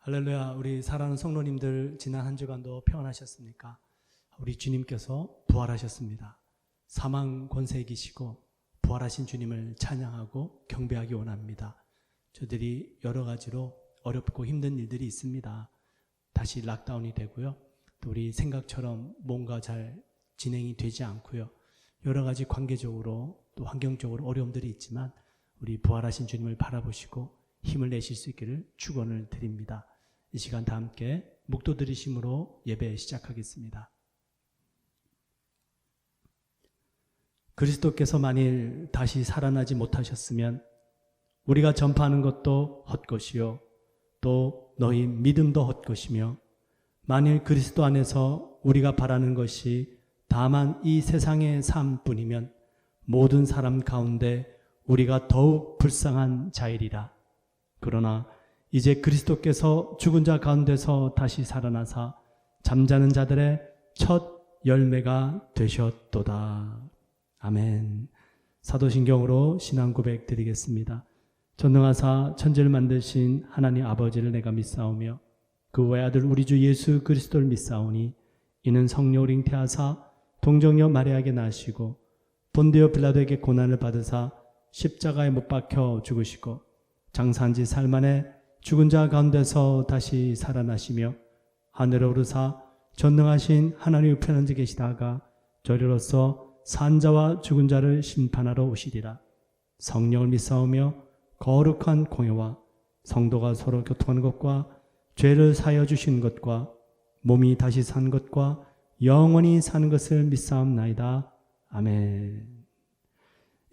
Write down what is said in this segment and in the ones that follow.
할렐루야. 우리 사랑하는 성도님들, 지난 한 주간도 평안하셨습니까? 우리 주님께서 부활하셨습니다. 사망 권세에 이기시고 부활하신 주님을 찬양하고 경배하기 원합니다. 저들이 여러 가지로 어렵고 힘든 일들이 있습니다. 다시 락다운이 되고요. 또 우리 생각처럼 뭔가 잘 진행이 되지 않고요. 여러 가지 관계적으로 또 환경적으로 어려움들이 있지만 우리 부활하신 주님을 바라보시고 힘을 내실 수 있기를 축원을 드립니다. 이 시간 다 함께 묵도 들으심으로 예배 시작하겠습니다. 그리스도께서 만일 다시 살아나지 못하셨으면 우리가 전파하는 것도 헛것이요 또 너희 믿음도 헛것이며, 만일 그리스도 안에서 우리가 바라는 것이 다만 이 세상의 삶뿐이면 모든 사람 가운데 우리가 더욱 불쌍한 자이리라. 그러나 이제 그리스도께서 죽은 자 가운데서 다시 살아나사 잠자는 자들의 첫 열매가 되셨도다. 아멘. 사도신경으로 신앙 고백 드리겠습니다. 전능하사 천지를 만드신 하나님 아버지를 내가 믿사오며 그 외아들 우리 주 예수 그리스도를 믿사오니 이는 성령으로 잉태하사 동정녀 마리아에게 나시고 본디오 빌라도에게 고난을 받으사 십자가에 못 박혀 죽으시고 장사한 지 사흘 만에 죽은 자 가운데서 다시 살아나시며 하늘에 오르사 전능하신 하나님 우편에 앉아 계시다가 저리로서 산 자와 죽은 자를 심판하러 오시리라. 성령을 믿사오며 거룩한 공예와 성도가 서로 교통하는 것과 죄를 사하여 주시는 것과 몸이 다시 산 것과 영원히 사는 것을 믿사옵나이다. 아멘.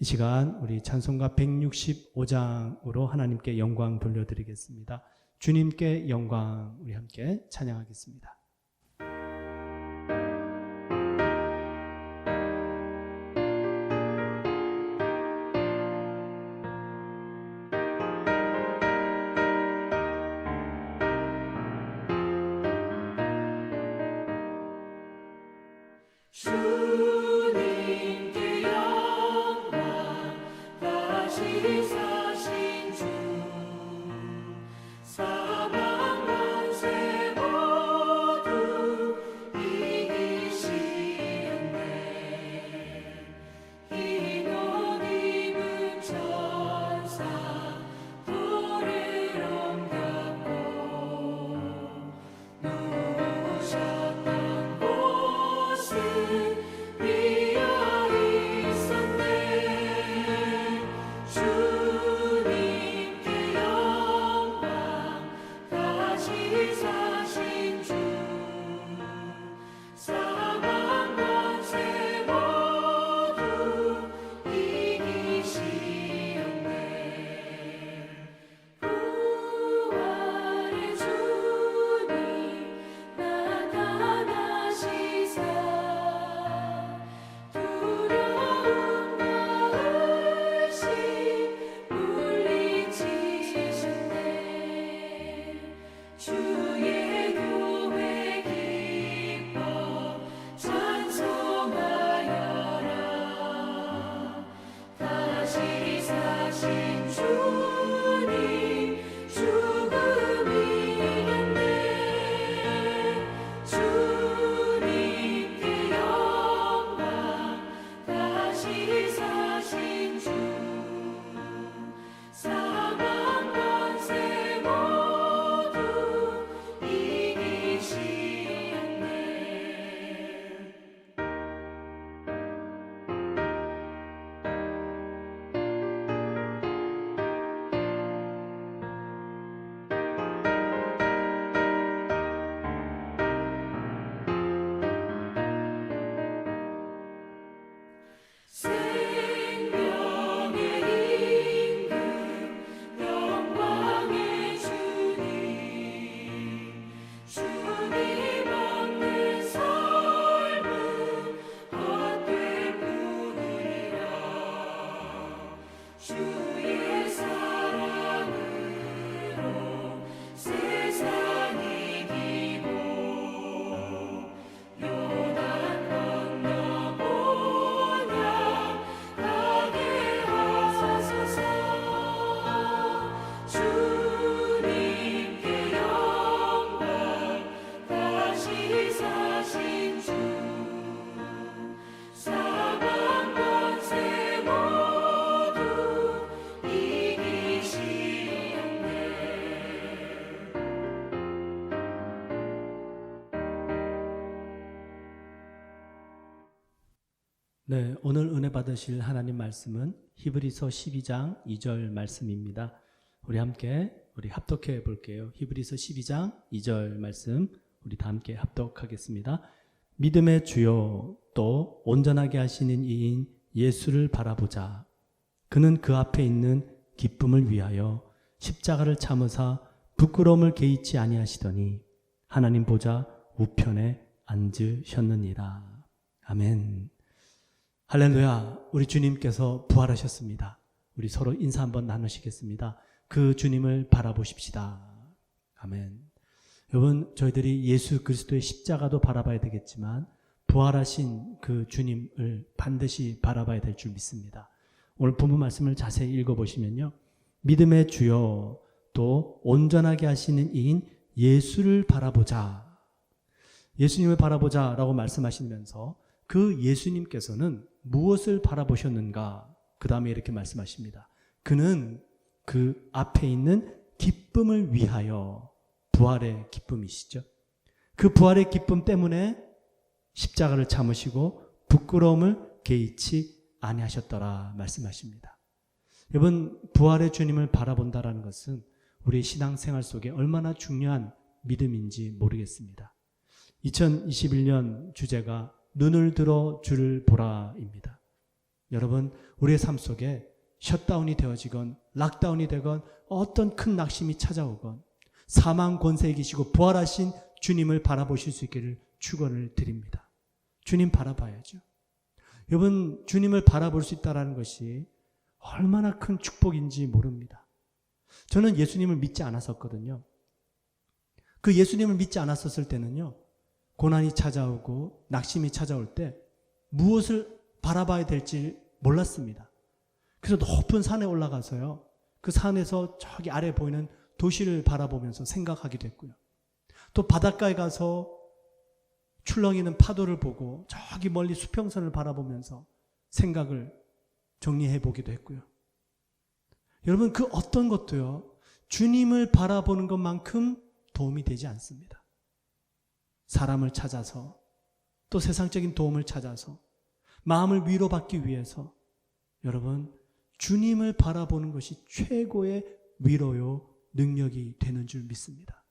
이 시간 우리 찬송가 165장으로 하나님께 영광 돌려드리겠습니다. 주님께 영광, 우리 함께 찬양하겠습니다. 주님께 영광, 다시 사신 주, 사망 권세 모두 네, 오늘 은혜 받으실 하나님 말씀은 히브리서 12장 2절 말씀입니다. 우리 합독해 볼게요. 히브리서 12장 2절 말씀 우리 다 함께 합독하겠습니다. 믿음의 주요 또 온전하게 하시는 이인 예수를 바라보자. 그는 그 앞에 있는 기쁨을 위하여 십자가를 참으사 부끄러움을 개의치 아니하시더니 하나님 보좌 우편에 앉으셨느니라. 아멘. 할렐루야. 우리 주님께서 부활하셨습니다. 우리 서로 인사 한번 나누시겠습니다. 그 주님을 바라보십시다. 아멘. 여러분, 저희들이 예수 그리스도의 십자가도 바라봐야 되겠지만 부활하신 그 주님을 반드시 바라봐야 될 줄 믿습니다. 오늘 본문 말씀을 자세히 읽어보시면요, 믿음의 주요 또 온전하게 하시는 이인 예수를 바라보자. 예수님을 바라보자 라고 말씀하시면서 그 예수님께서는 무엇을 바라보셨는가? 그 다음에 이렇게 말씀하십니다. 그는 그 앞에 있는 기쁨을 위하여, 부활의 기쁨이시죠. 그 부활의 기쁨 때문에 십자가를 참으시고 부끄러움을 개의치 아니하셨더라 말씀하십니다. 여러분, 부활의 주님을 바라본다라는 것은 우리의 신앙생활 속에 얼마나 중요한 믿음인지 모르겠습니다. 2021년 주제가 눈을 들어 주를 보라입니다. 여러분, 우리의 삶 속에 셧다운이 되어지건 락다운이 되건 어떤 큰 낙심이 찾아오건 사망 권세에 계시고 부활하신 주님을 바라보실 수 있기를 축원을 드립니다. 주님 바라봐야죠. 여러분, 주님을 바라볼 수 있다는 것이 얼마나 큰 축복인지 모릅니다. 저는 예수님을 믿지 않았었거든요. 그 예수님을 믿지 않았었을 때는요, 고난이 찾아오고 낙심이 찾아올 때 무엇을 바라봐야 될지 몰랐습니다. 그래서 높은 산에 올라가서요, 그 산에서 저기 아래 보이는 도시를 바라보면서 생각하기도 했고요. 또 바닷가에 가서 출렁이는 파도를 보고 저기 멀리 수평선을 바라보면서 생각을 정리해 보기도 했고요. 여러분, 그 어떤 것도요, 주님을 바라보는 것만큼 도움이 되지 않습니다. 사람을 찾아서 또 세상적인 도움을 찾아서 마음을 위로받기 위해서 여러분, 주님을 바라보는 것이 최고의 위로요 능력이 되는 줄 믿습니다.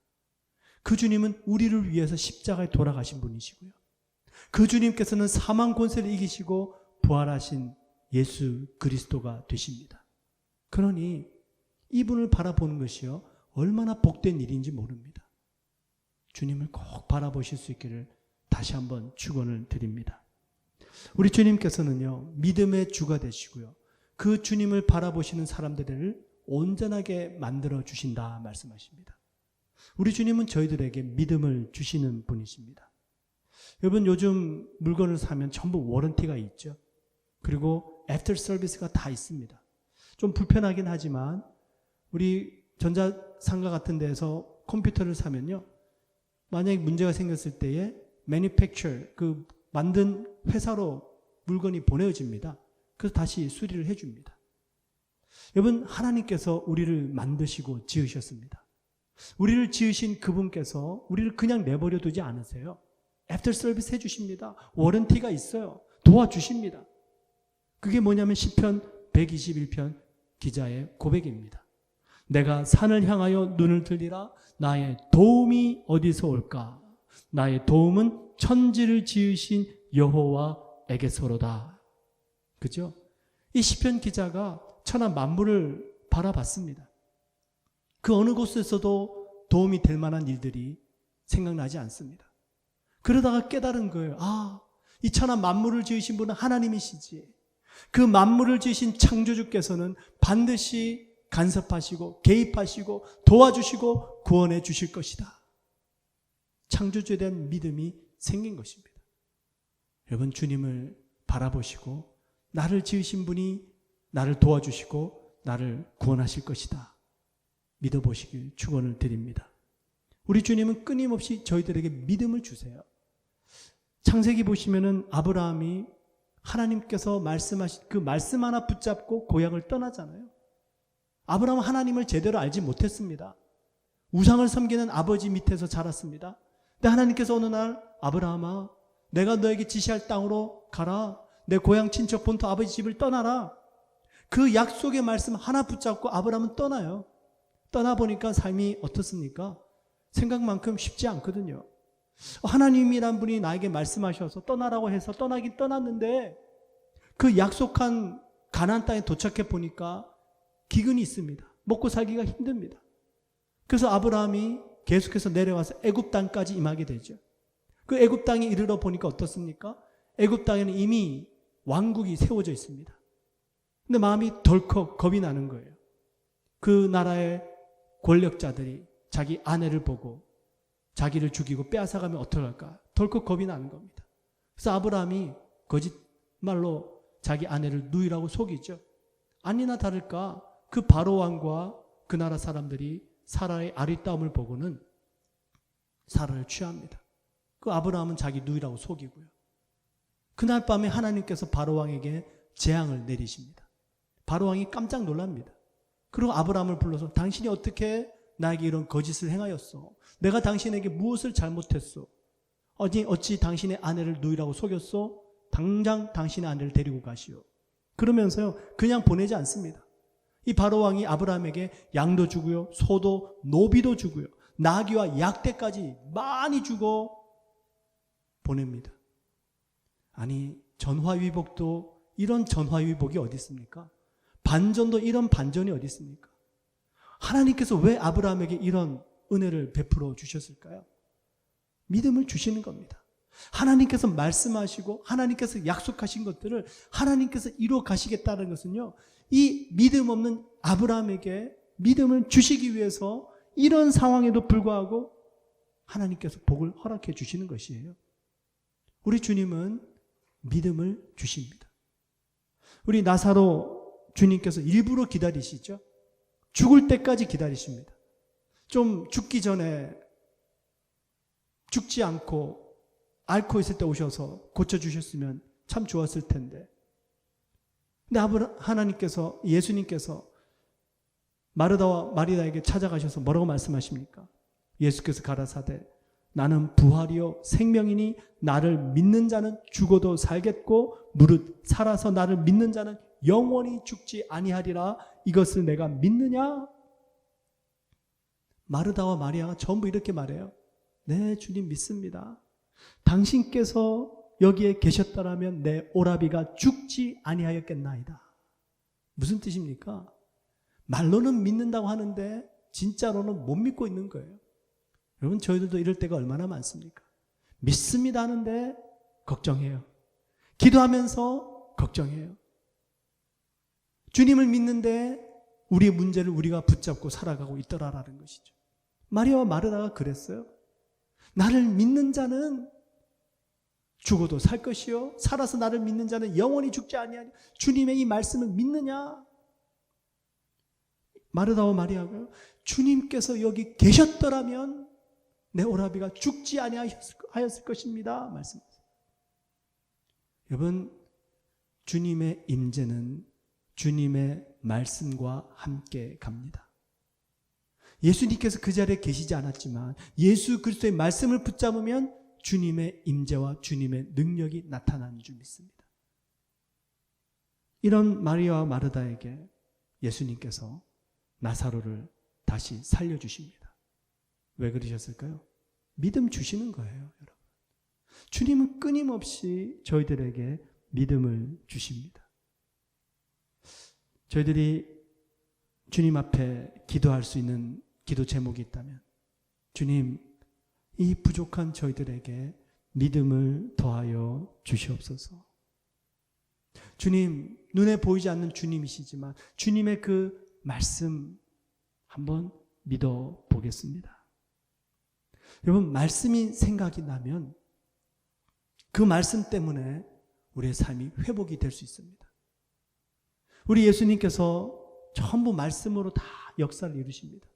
그 주님은 우리를 위해서 십자가에 돌아가신 분이시고요. 그 주님께서는 사망 권세를 이기시고 부활하신 예수 그리스도가 되십니다. 그러니 이분을 바라보는 것이요 얼마나 복된 일인지 모릅니다. 주님을 꼭 바라보실 수 있기를 다시 한번 축원을 드립니다. 우리 주님께서는요, 믿음의 주가 되시고요, 그 주님을 바라보시는 사람들을 온전하게 만들어 주신다 말씀하십니다. 우리 주님은 저희들에게 믿음을 주시는 분이십니다. 여러분, 요즘 물건을 사면 전부 워런티가 있죠. 그리고 애프터 서비스가 다 있습니다. 좀 불편하긴 하지만 우리 전자상가 같은 데서 컴퓨터를 사면요, 만약에 문제가 생겼을 때에 manufacture, 그 만든 회사로 물건이 보내집니다. 그래서 다시 수리를 해줍니다. 여러분, 하나님께서 우리를 만드시고 지으셨습니다. 우리를 지으신 그분께서 우리를 그냥 내버려 두지 않으세요. 애프터 서비스 해주십니다. 워런티가 있어요. 도와주십니다. 그게 뭐냐면 시편 121편 기자의 고백입니다. 내가 산을 향하여 눈을 들리라. 나의 도움이 어디서 올까? 나의 도움은 천지를 지으신 여호와에게서로다. 그죠? 이 시편 기자가 천하 만물을 바라봤습니다. 그 어느 곳에서도 도움이 될 만한 일들이 생각나지 않습니다. 그러다가 깨달은 거예요. 아, 이 천하 만물을 지으신 분은 하나님이시지. 그 만물을 지으신 창조주께서는 반드시 간섭하시고 개입하시고 도와주시고 구원해 주실 것이다. 창조주에 대한 믿음이 생긴 것입니다. 여러분, 주님을 바라보시고 나를 지으신 분이 나를 도와주시고 나를 구원하실 것이다. 믿어보시길 축원을 드립니다. 우리 주님은 끊임없이 저희들에게 믿음을 주세요. 창세기 보시면은 아브라함이 하나님께서 말씀하신 그 말씀 하나 붙잡고 고향을 떠나잖아요. 아브라함은 하나님을 제대로 알지 못했습니다. 우상을 섬기는 아버지 밑에서 자랐습니다. 근데 하나님께서 어느 날 아브라함아, 내가 너에게 지시할 땅으로 가라. 내 고향 친척 본토 아버지 집을 떠나라. 그 약속의 말씀 하나 붙잡고 아브라함은 떠나요. 떠나보니까 삶이 어떻습니까? 생각만큼 쉽지 않거든요. 하나님이란 분이 나에게 말씀하셔서 떠나라고 해서 떠나긴 떠났는데 그 약속한 가나안 땅에 도착해 보니까 기근이 있습니다. 먹고 살기가 힘듭니다. 그래서 아브라함이 계속해서 내려가서 애굽 땅까지 임하게 되죠. 그 애굽 땅에 이르러 보니까 어떻습니까? 애굽 땅에는 이미 왕국이 세워져 있습니다. 근데 마음이 덜컥 겁이 나는 거예요. 그 나라의 권력자들이 자기 아내를 보고 자기를 죽이고 빼앗아가면 어떡할까? 덜컥 겁이 나는 겁니다. 그래서 아브라함이 거짓말로 자기 아내를 누이라고 속이죠. 아니나 다를까 그 바로 왕과 그 나라 사람들이 사라의 아리따움을 보고는 사라를 취합니다. 그 아브라함은 자기 누이라고 속이고요. 그날 밤에 하나님께서 바로 왕에게 재앙을 내리십니다. 바로 왕이 깜짝 놀랍니다. 그리고 아브라함을 불러서 당신이 어떻게 나에게 이런 거짓을 행하였소? 내가 당신에게 무엇을 잘못했소? 어찌 당신의 아내를 누이라고 속였소? 당장 당신의 아내를 데리고 가시오. 그러면서요 그냥 보내지 않습니다. 이 바로 왕이 아브라함에게 양도 주고요, 소도 노비도 주고요, 나귀와 약대까지 많이 주고 보냅니다. 아니 전화위복도 이런 전화위복이 어디 있습니까? 반전도 이런 반전이 어디 있습니까? 하나님께서 왜 아브라함에게 이런 은혜를 베풀어 주셨을까요? 믿음을 주시는 겁니다. 하나님께서 말씀하시고 하나님께서 약속하신 것들을 하나님께서 이루어 가시겠다는 것은요, 이 믿음 없는 아브라함에게 믿음을 주시기 위해서 이런 상황에도 불구하고 하나님께서 복을 허락해 주시는 것이에요. 우리 주님은 믿음을 주십니다. 우리 나사로 주님께서 일부러 기다리시죠. 죽을 때까지 기다리십니다. 좀 죽기 전에 죽지 않고 앓고 있을 때 오셔서 고쳐주셨으면 참 좋았을 텐데. 근데 하나님께서, 예수님께서 마르다와 마리다에게 찾아가셔서 뭐라고 말씀하십니까? 예수께서 가라사대 나는 부활이요 생명이니 나를 믿는 자는 죽어도 살겠고 무릇 살아서 나를 믿는 자는 영원히 죽지 아니하리라. 이것을 내가 믿느냐? 마르다와 마리아가 전부 이렇게 말해요. 네, 주님 믿습니다. 당신께서 여기에 계셨더라면 내 오라비가 죽지 아니하였겠나이다. 무슨 뜻입니까? 말로는 믿는다고 하는데 진짜로는 못 믿고 있는 거예요. 여러분, 저희들도 이럴 때가 얼마나 많습니까? 믿습니다 하는데 걱정해요. 기도하면서 걱정해요. 주님을 믿는데 우리의 문제를 우리가 붙잡고 살아가고 있더라라는 것이죠. 마리아와 마르다가 그랬어요. 나를 믿는 자는 죽어도 살 것이요 살아서 나를 믿는 자는 영원히 죽지 아니하리. 주님의 이 말씀을 믿느냐? 마르다와 마리아가 주님께서 여기 계셨더라면 내 오라비가 죽지 아니하였을 것입니다 말씀하세요. 여러분, 주님의 임재는 주님의 말씀과 함께 갑니다. 예수님께서 그 자리에 계시지 않았지만 예수 그리스도의 말씀을 붙잡으면 주님의 임재와 주님의 능력이 나타나는 줄 믿습니다. 이런 마리아와 마르다에게 예수님께서 나사로를 다시 살려주십니다. 왜 그러셨을까요? 믿음 주시는 거예요, 여러분. 주님은 끊임없이 저희들에게 믿음을 주십니다. 저희들이 주님 앞에 기도할 수 있는 기도 제목이 있다면, 주님, 이 부족한 저희들에게 믿음을 더하여 주시옵소서. 주님, 눈에 보이지 않는 주님이시지만 주님의 그 말씀 한번 믿어 보겠습니다. 여러분, 말씀이 생각이 나면 그 말씀 때문에 우리의 삶이 회복이 될 수 있습니다. 우리 예수님께서 전부 말씀으로 다 역사를 이루십니다.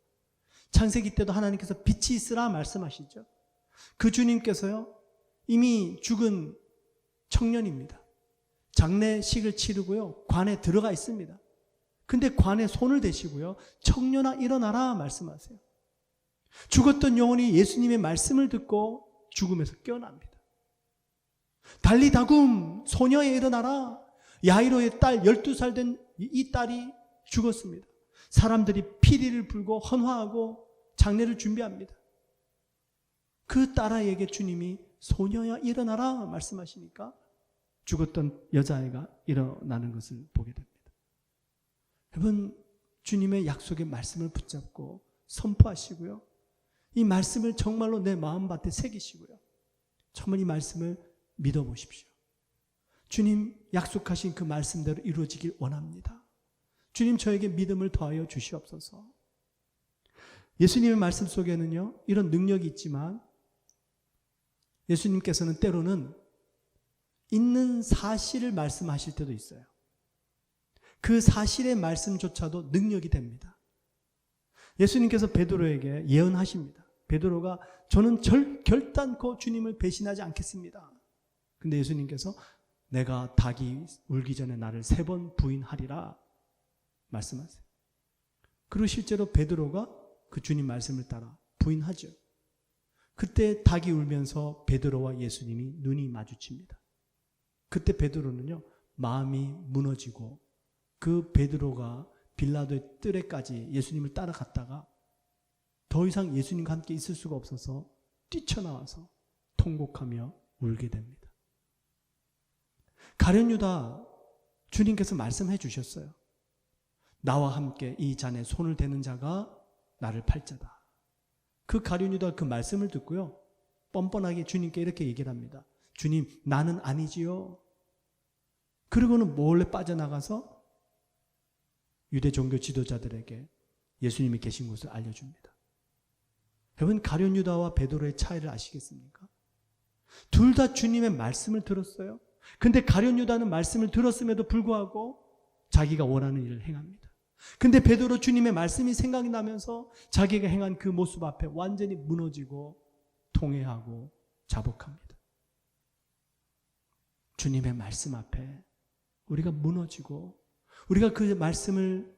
창세기 때도 하나님께서 빛이 있으라 말씀하시죠. 그 주님께서요, 이미 죽은 청년입니다. 장례식을 치르고요, 관에 들어가 있습니다. 근데 관에 손을 대시고요, 청년아 일어나라 말씀하세요. 죽었던 영혼이 예수님의 말씀을 듣고 죽음에서 깨어납니다. 달리다굼 소녀에 일어나라. 야이로의 딸 12살 된 이 딸이 죽었습니다. 사람들이 피리를 불고 헌화하고 장례를 준비합니다. 그 딸아이에게 주님이 소녀야 일어나라 말씀하시니까 죽었던 여자아이가 일어나는 것을 보게 됩니다. 여러분, 주님의 약속의 말씀을 붙잡고 선포하시고요. 이 말씀을 정말로 내 마음밭에 새기시고요. 정말 이 말씀을 믿어보십시오. 주님 약속하신 그 말씀대로 이루어지길 원합니다. 주님 저에게 믿음을 더하여 주시옵소서. 예수님의 말씀 속에는요, 이런 능력이 있지만 예수님께서는 때로는 있는 사실을 말씀하실 때도 있어요. 그 사실의 말씀조차도 능력이 됩니다. 예수님께서 베드로에게 예언하십니다. 베드로가 저는 결단코 주님을 배신하지 않겠습니다. 근데 예수님께서 내가 닭이 울기 전에 나를 3번 부인하리라 말씀하세요. 그리고 실제로 베드로가 그 주님 말씀을 따라 부인하죠. 그때 닭이 울면서 베드로와 예수님이 눈이 마주칩니다. 그때 베드로는요, 마음이 무너지고 그 베드로가 빌라도의 뜰에까지 예수님을 따라갔다가 더 이상 예수님과 함께 있을 수가 없어서 뛰쳐나와서 통곡하며 울게 됩니다. 가룟 유다, 주님께서 말씀해 주셨어요. 나와 함께 이 잔에 손을 대는 자가 나를 팔자다. 그 가룟 유다 그 말씀을 듣고요, 뻔뻔하게 주님께 이렇게 얘기를 합니다. 주님, 나는 아니지요. 그리고는 몰래 빠져나가서 유대 종교 지도자들에게 예수님이 계신 곳을 알려줍니다. 여러분, 가룟 유다와 베드로의 차이를 아시겠습니까? 둘 다 주님의 말씀을 들었어요. 근데 가룟 유다는 말씀을 들었음에도 불구하고 자기가 원하는 일을 행합니다. 근데 베드로 주님의 말씀이 생각이 나면서 자기가 행한 그 모습 앞에 완전히 무너지고 통회하고 자복합니다. 주님의 말씀 앞에 우리가 무너지고 우리가 그 말씀을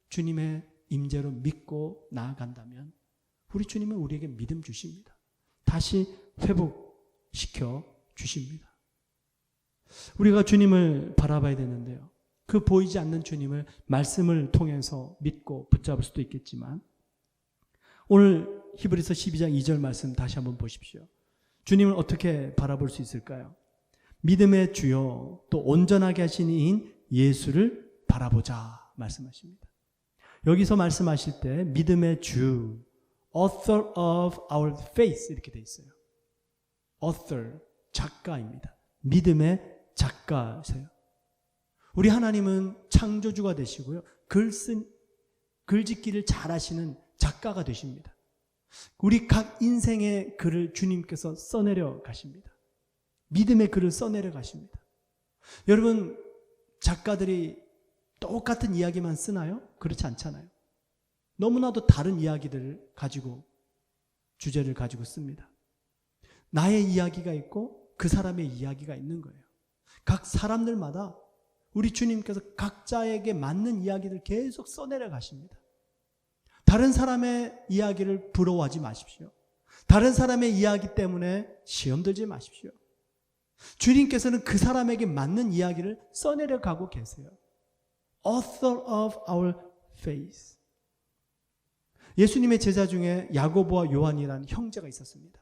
주님의 임재로 믿고 나아간다면 우리 주님은 우리에게 믿음 주십니다. 다시 회복시켜 주십니다. 우리가 주님을 바라봐야 되는데요, 그 보이지 않는 주님을 말씀을 통해서 믿고 붙잡을 수도 있겠지만, 오늘 히브리서 12장 2절 말씀 다시 한번 보십시오. 주님을 어떻게 바라볼 수 있을까요? 믿음의 주요 또 온전하게 하신 이인 예수를 바라보자 말씀하십니다. 여기서 말씀하실 때 믿음의 주, author of our faith 이렇게 돼 있어요. author, 작가입니다. 믿음의 작가세요. 우리 하나님은 창조주가 되시고요, 글짓기를 잘하시는 작가가 되십니다. 우리 각 인생의 글을 주님께서 써내려 가십니다. 믿음의 글을 써내려 가십니다. 여러분, 작가들이 똑같은 이야기만 쓰나요? 그렇지 않잖아요. 너무나도 다른 이야기들을 가지고, 주제를 가지고 씁니다. 나의 이야기가 있고 그 사람의 이야기가 있는 거예요. 각 사람들마다 우리 주님께서 각자에게 맞는 이야기를 계속 써내려 가십니다. 다른 사람의 이야기를 부러워하지 마십시오. 다른 사람의 이야기 때문에 시험 들지 마십시오. 주님께서는 그 사람에게 맞는 이야기를 써내려 가고 계세요. Author of our faith. 예수님의 제자 중에 야고보와 요한이라는 형제가 있었습니다.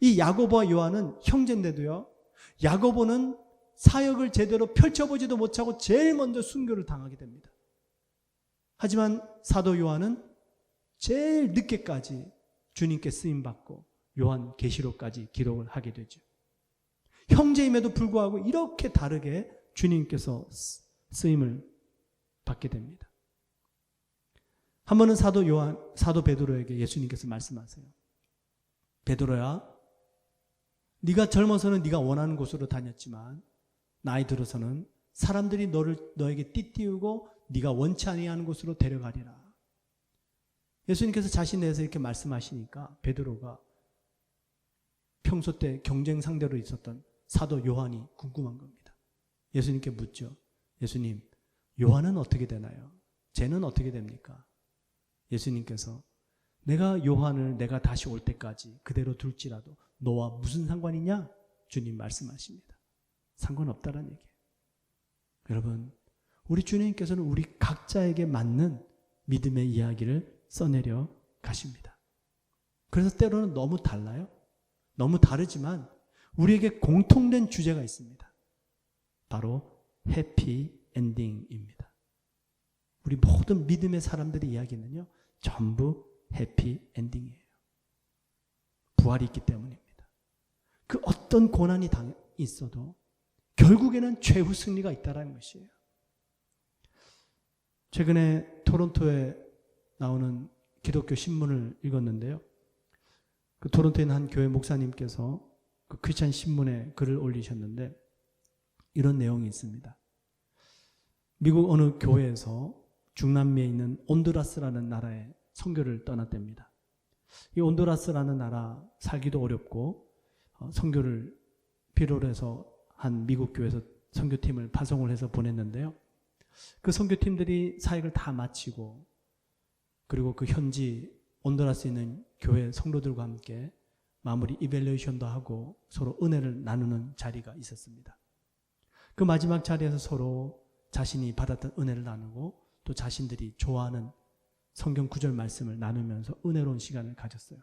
이 야고보와 요한은 형제인데도요, 야고보는 사역을 제대로 펼쳐보지도 못하고 제일 먼저 순교를 당하게 됩니다. 하지만 사도 요한은 제일 늦게까지 주님께 쓰임받고 요한 계시록까지 기록을 하게 되죠. 형제임에도 불구하고 이렇게 다르게 주님께서 쓰임을 받게 됩니다. 한 번은 사도 베드로에게 예수님께서 말씀하세요. 베드로야, 네가 젊어서는 네가 원하는 곳으로 다녔지만 나이 들어서는 사람들이 너에게 띠띠우고 네가 원치 아니하는 곳으로 데려가리라. 예수님께서 자신에 대해서 이렇게 말씀하시니까 베드로가 평소 때 경쟁 상대로 있었던 사도 요한이 궁금한 겁니다. 예수님께 묻죠. 예수님, 요한은 어떻게 되나요? 쟤는 어떻게 됩니까? 예수님께서 내가 요한을 다시 올 때까지 그대로 둘지라도 너와 무슨 상관이냐? 주님 말씀하십니다. 상관없다라는 얘기예요. 여러분, 우리 주님께서는 우리 각자에게 맞는 믿음의 이야기를 써내려 가십니다. 그래서 때로는 너무 달라요. 너무 다르지만 우리에게 공통된 주제가 있습니다. 바로 해피 엔딩입니다. 우리 모든 믿음의 사람들의 이야기는요, 전부 해피 엔딩이에요. 부활이 있기 때문입니다. 그 어떤 고난이 있어도 결국에는 최후 승리가 있다는 것이에요. 최근에 토론토에 나오는 기독교 신문을 읽었는데요. 그 토론토에 있는 한 교회 목사님께서 그 크리스찬 신문에 글을 올리셨는데 이런 내용이 있습니다. 미국 어느 교회에서 중남미에 있는 온두라스라는 나라에 선교를 떠났답니다. 이 온두라스라는 나라 살기도 어렵고 선교를 필요로 해서 한 미국 교회에서 선교팀을 파송을 해서 보냈는데요. 그 선교팀들이 사역을 다 마치고 그리고 그 현지 온두라스에 있는 교회 성도들과 함께 마무리 이벨리에이션도 하고 서로 은혜를 나누는 자리가 있었습니다. 그 마지막 자리에서 서로 자신이 받았던 은혜를 나누고 또 자신들이 좋아하는 성경 구절 말씀을 나누면서 은혜로운 시간을 가졌어요.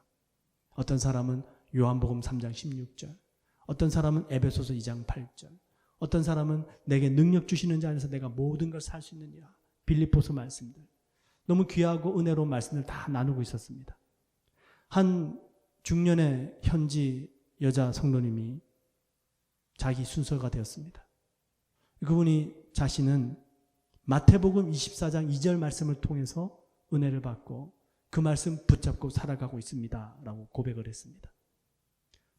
어떤 사람은 요한복음 3장 16절, 어떤 사람은 에베소서 2장 8절, 어떤 사람은 내게 능력 주시는 자 안에서 내가 모든 걸 살 수 있느냐, 빌립보서 말씀들, 너무 귀하고 은혜로운 말씀을 다 나누고 있었습니다. 한 중년의 현지 여자 성도님이 자기 순서가 되었습니다. 그분이 자신은 마태복음 24장 2절 말씀을 통해서 은혜를 받고 그 말씀 붙잡고 살아가고 있습니다 라고 고백을 했습니다.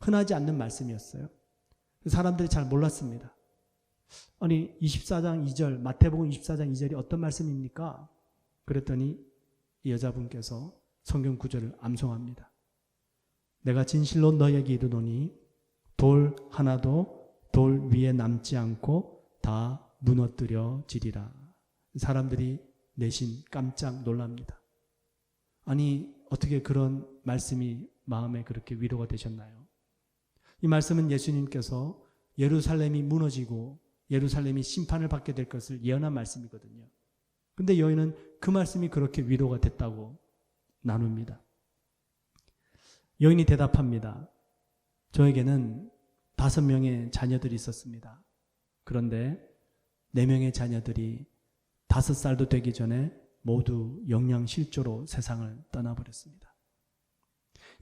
흔하지 않는 말씀이었어요. 사람들이 잘 몰랐습니다. 아니 24장 2절 마태복음 24장 2절이 어떤 말씀입니까? 그랬더니 이 여자분께서 성경 구절을 암송합니다. 내가 진실로 너에게 이르노니 돌 하나도 돌 위에 남지 않고 다 무너뜨려지리라. 사람들이 내심 깜짝 놀랍니다. 아니 어떻게 그런 말씀이 마음에 그렇게 위로가 되셨나요? 이 말씀은 예수님께서 예루살렘이 무너지고 예루살렘이 심판을 받게 될 것을 예언한 말씀이거든요. 근데 여인은 그 말씀이 그렇게 위로가 됐다고 나눕니다. 여인이 대답합니다. 저에게는 5명의 자녀들이 있었습니다. 그런데 4명의 자녀들이 5살도 되기 전에 모두 영양실조로 세상을 떠나버렸습니다.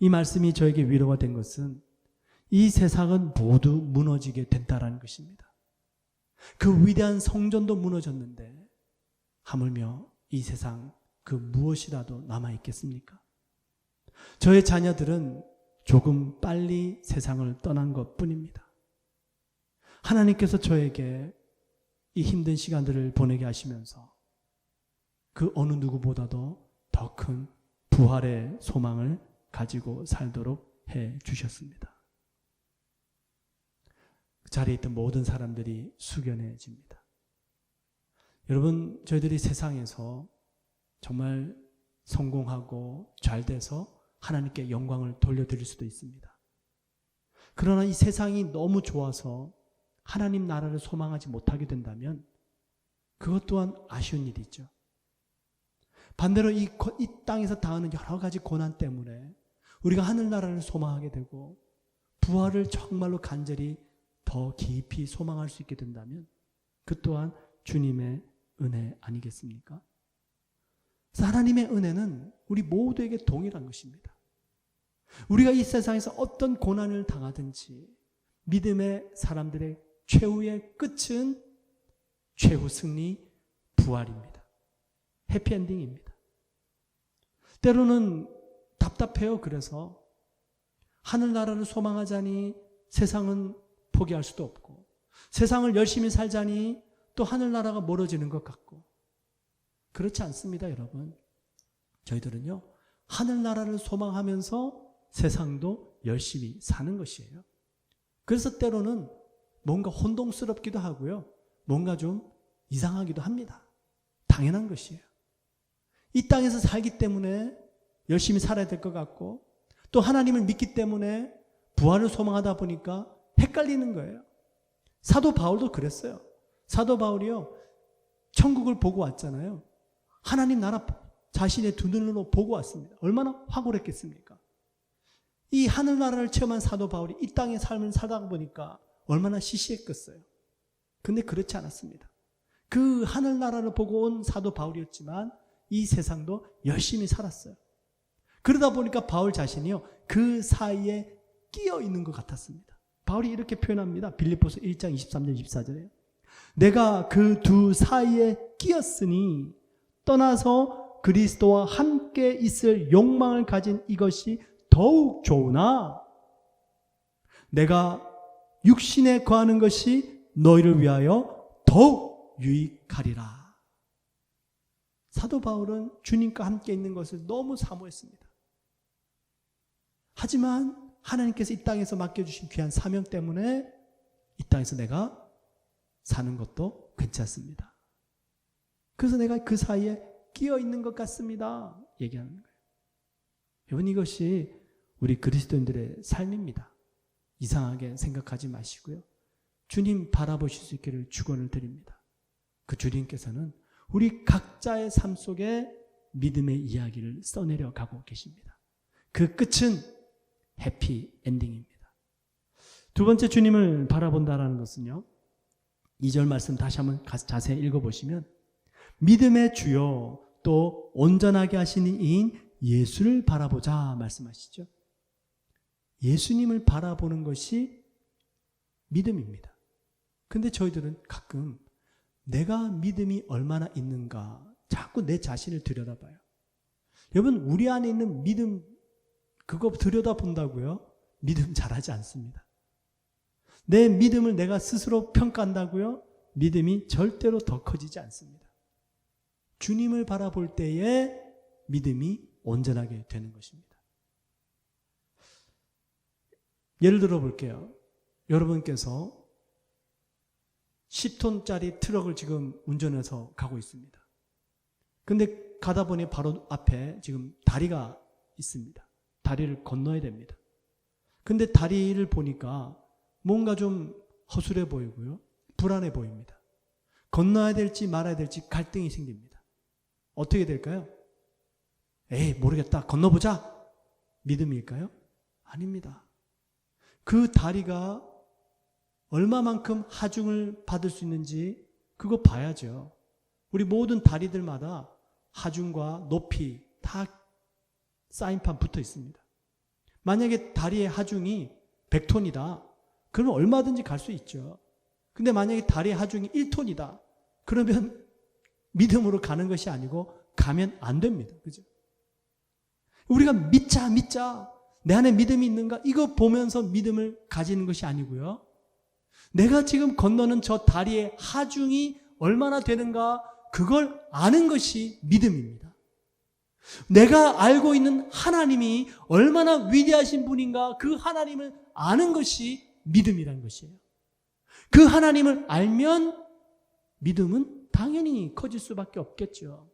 이 말씀이 저에게 위로가 된 것은 이 세상은 모두 무너지게 된다는 것입니다. 그 위대한 성전도 무너졌는데 하물며 이 세상 그 무엇이라도 남아있겠습니까? 저의 자녀들은 조금 빨리 세상을 떠난 것뿐입니다. 하나님께서 저에게 이 힘든 시간들을 보내게 하시면서 그 어느 누구보다도 더 큰 부활의 소망을 가지고 살도록 해 주셨습니다. 그 자리에 있던 모든 사람들이 숙연해집니다. 여러분, 저희들이 세상에서 정말 성공하고 잘 돼서 하나님께 영광을 돌려드릴 수도 있습니다. 그러나 이 세상이 너무 좋아서 하나님 나라를 소망하지 못하게 된다면 그것 또한 아쉬운 일이죠. 반대로 이 땅에서 당하는 여러 가지 고난 때문에 우리가 하늘나라를 소망하게 되고 부활을 정말로 간절히 더 깊이 소망할 수 있게 된다면 그 또한 주님의 은혜 아니겠습니까? 그래서 하나님의 은혜는 우리 모두에게 동일한 것입니다. 우리가 이 세상에서 어떤 고난을 당하든지 믿음의 사람들의 최후의 끝은 최후 승리, 부활입니다. 해피엔딩입니다. 때로는 답답해요. 그래서 하늘나라를 소망하자니 세상은 포기할 수도 없고 세상을 열심히 살자니 또 하늘나라가 멀어지는 것 같고 그렇지 않습니다, 여러분. 저희들은요, 하늘나라를 소망하면서 세상도 열심히 사는 것이에요. 그래서 때로는 뭔가 혼동스럽기도 하고요. 뭔가 좀 이상하기도 합니다. 당연한 것이에요. 이 땅에서 살기 때문에 열심히 살아야 될 것 같고 또 하나님을 믿기 때문에 부활을 소망하다 보니까 헷갈리는 거예요. 사도 바울도 그랬어요. 사도 바울이요, 천국을 보고 왔잖아요. 하나님 나라 자신의 두 눈으로 보고 왔습니다. 얼마나 황홀했겠습니까? 이 하늘나라를 체험한 사도 바울이 이 땅의 삶을 살다 보니까 얼마나 시시했겠어요. 근데 그렇지 않았습니다. 그 하늘나라를 보고 온 사도 바울이었지만 이 세상도 열심히 살았어요. 그러다 보니까 바울 자신이요, 그 사이에 끼어 있는 것 같았습니다. 바울이 이렇게 표현합니다. 빌립보서 1장 23절 24절에 내가 그 두 사이에 끼었으니 떠나서 그리스도와 함께 있을 욕망을 가진 이것이 더욱 좋으나 내가 육신에 거하는 것이 너희를 위하여 더욱 유익하리라. 사도 바울은 주님과 함께 있는 것을 너무 사모했습니다. 하지만 하나님께서 이 땅에서 맡겨주신 귀한 사명 때문에 이 땅에서 내가 사는 것도 괜찮습니다. 그래서 내가 그 사이에 끼어 있는 것 같습니다. 얘기하는 거예요. 여러분, 이것이 우리 그리스도인들의 삶입니다. 이상하게 생각하지 마시고요. 주님 바라보실 수 있기를 축원을 드립니다. 그 주님께서는 우리 각자의 삶 속에 믿음의 이야기를 써내려 가고 계십니다. 그 끝은 해피 엔딩입니다. 두 번째 주님을 바라본다라는 것은요, 2절 말씀 다시 한번 자세히 읽어보시면 믿음의 주요 또 온전하게 하시는 이인 예수를 바라보자 말씀하시죠. 예수님을 바라보는 것이 믿음입니다. 근데 저희들은 가끔 내가 믿음이 얼마나 있는가 자꾸 내 자신을 들여다봐요. 여러분, 우리 안에 있는 믿음 그거 들여다본다고요? 믿음 잘하지 않습니다. 내 믿음을 내가 스스로 평가한다고요? 믿음이 절대로 더 커지지 않습니다. 주님을 바라볼 때에 믿음이 온전하게 되는 것입니다. 예를 들어 볼게요. 여러분께서 10톤짜리 트럭을 지금 운전해서 가고 있습니다. 근데 가다 보니 바로 앞에 지금 다리가 있습니다. 다리를 건너야 됩니다. 근데 다리를 보니까 뭔가 좀 허술해 보이고요. 불안해 보입니다. 건너야 될지 말아야 될지 갈등이 생깁니다. 어떻게 될까요? 에이, 모르겠다. 건너보자. 믿음일까요? 아닙니다. 그 다리가 얼마만큼 하중을 받을 수 있는지 그거 봐야죠. 우리 모든 다리들마다 하중과 높이 다 사인판 붙어 있습니다. 만약에 다리의 하중이 100톤이다. 그러면 얼마든지 갈 수 있죠. 근데 만약에 다리의 하중이 1톤이다. 그러면 믿음으로 가는 것이 아니고 가면 안 됩니다. 그죠? 우리가 믿자. 내 안에 믿음이 있는가? 이거 보면서 믿음을 가지는 것이 아니고요. 내가 지금 건너는 저 다리의 하중이 얼마나 되는가? 그걸 아는 것이 믿음입니다. 내가 알고 있는 하나님이 얼마나 위대하신 분인가? 그 하나님을 아는 것이 믿음이라는 것이에요. 그 하나님을 알면 믿음은 당연히 커질 수밖에 없겠죠.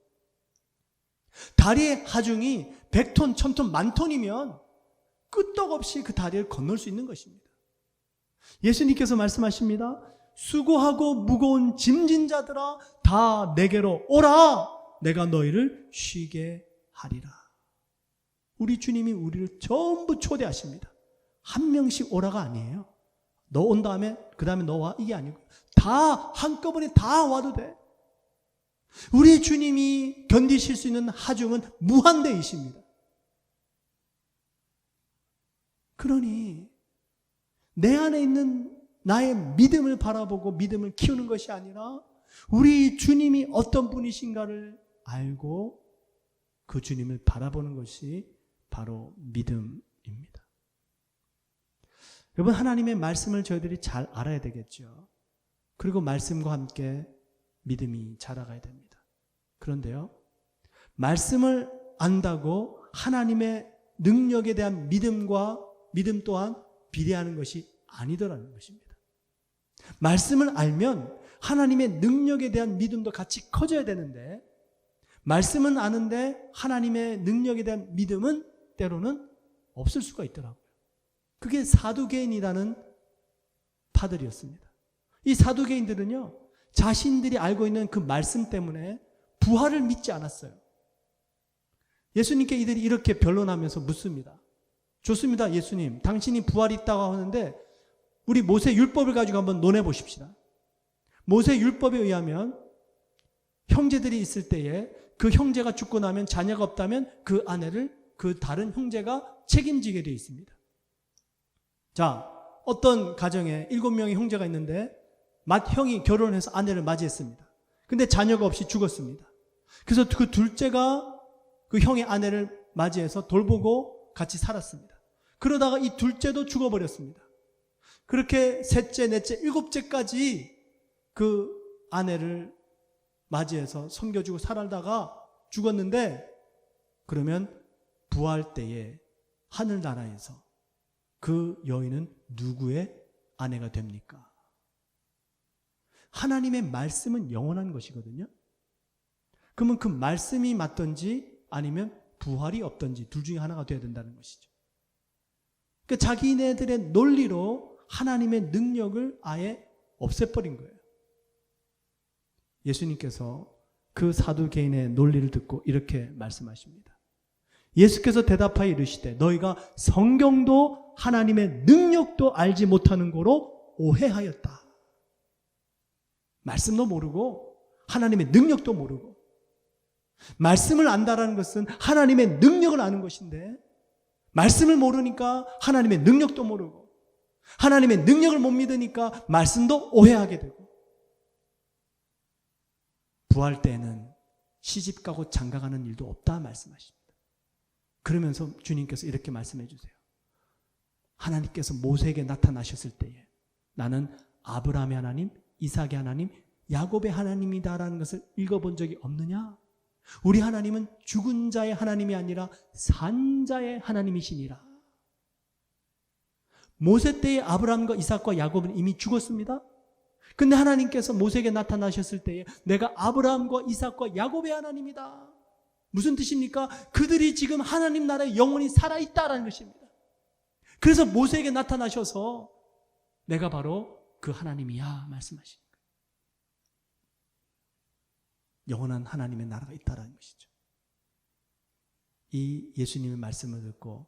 다리의 하중이 100톤, 1000톤, 만톤이면 끄떡없이 그 다리를 건널 수 있는 것입니다. 예수님께서 말씀하십니다. 수고하고 무거운 짐진 자들아 다 내게로 오라. 내가 너희를 쉬게 하리라. 우리 주님이 우리를 전부 초대하십니다. 한 명씩 오라가 아니에요. 너 온 다음에 그 다음에 너 와, 이게 아니고 다 한꺼번에 다 와도 돼. 우리 주님이 견디실 수 있는 하중은 무한대이십니다. 그러니 내 안에 있는 나의 믿음을 바라보고 믿음을 키우는 것이 아니라 우리 주님이 어떤 분이신가를 알고 그 주님을 바라보는 것이 바로 믿음입니다. 여러분, 하나님의 말씀을 저희들이 잘 알아야 되겠죠. 그리고 말씀과 함께 믿음이 자라가야 됩니다. 그런데요, 말씀을 안다고 하나님의 능력에 대한 믿음 또한 비례하는 것이 아니더라는 것입니다. 말씀을 알면 하나님의 능력에 대한 믿음도 같이 커져야 되는데, 말씀은 아는데 하나님의 능력에 대한 믿음은 때로는 없을 수가 있더라고요. 그게 사두개인이라는 파들이었습니다. 이 사두개인들은요, 자신들이 알고 있는 그 말씀 때문에 부활을 믿지 않았어요. 예수님께 이들이 이렇게 변론하면서 묻습니다. 좋습니다, 예수님. 당신이 부활이 있다고 하는데 우리 모세 율법을 가지고 한번 논해 보십시다. 모세 율법에 의하면 형제들이 있을 때에 그 형제가 죽고 나면 자녀가 없다면 그 아내를 그 다른 형제가 책임지게 되어 있습니다. 자, 어떤 가정에 7명의 형제가 있는데 맏형이 결혼을 해서 아내를 맞이했습니다. 근데 자녀가 없이 죽었습니다. 그래서 그 둘째가 그 형의 아내를 맞이해서 돌보고 같이 살았습니다. 그러다가 이 둘째도 죽어버렸습니다. 그렇게 셋째, 넷째, 일곱째까지 그 아내를 맞이해서 섬겨주고 살다가 죽었는데, 그러면 부활 때에 하늘나라에서 그 여인은 누구의 아내가 됩니까? 하나님의 말씀은 영원한 것이거든요. 그러면 그 말씀이 맞든지 아니면 부활이 없든지 둘 중에 하나가 되어야 된다는 것이죠. 그러니까 자기네들의 논리로 하나님의 능력을 아예 없애버린 거예요. 예수님께서 그 사두개인의 논리를 듣고 이렇게 말씀하십니다. 예수께서 대답하여 이르시되 너희가 성경도 하나님의 능력도 알지 못하는 거로 오해하였다. 말씀도 모르고 하나님의 능력도 모르고, 말씀을 안다라는 것은 하나님의 능력을 아는 것인데 말씀을 모르니까 하나님의 능력도 모르고, 하나님의 능력을 못 믿으니까 말씀도 오해하게 되고, 부활 때에는 시집가고 장가가는 일도 없다 말씀하십니다. 그러면서 주님께서 이렇게 말씀해 주세요. 하나님께서 모세에게 나타나셨을 때에 나는 아브라함의 하나님, 이삭의 하나님, 야곱의 하나님이다라는 것을 읽어본 적이 없느냐? 우리 하나님은 죽은 자의 하나님이 아니라 산 자의 하나님이시니라. 모세 때의 아브라함과 이삭과 야곱은 이미 죽었습니다. 근데 하나님께서 모세에게 나타나셨을 때에 내가 아브라함과 이삭과 야곱의 하나님이다. 무슨 뜻입니까? 그들이 지금 하나님 나라에 영원히 살아있다라는 것입니다. 그래서 모세에게 나타나셔서 내가 바로 그 하나님이야 말씀하신 거예요. 영원한 하나님의 나라가 있다라는 것이죠. 이 예수님의 말씀을 듣고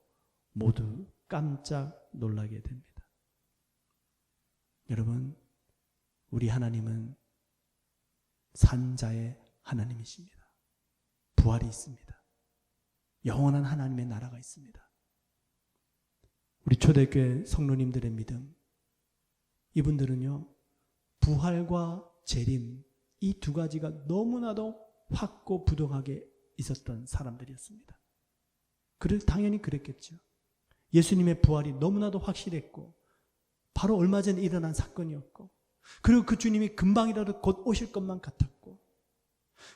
모두 깜짝 놀라게 됩니다. 여러분, 우리 하나님은 산자의 하나님이십니다. 부활이 있습니다. 영원한 하나님의 나라가 있습니다. 우리 초대교회 성도님들의 믿음, 이분들은요, 부활과 재림, 이 두 가지가 너무나도 확고부동하게 있었던 사람들이었습니다. 당연히 그랬겠죠. 예수님의 부활이 너무나도 확실했고 바로 얼마 전에 일어난 사건이었고, 그리고 그 주님이 금방이라도 곧 오실 것만 같았고,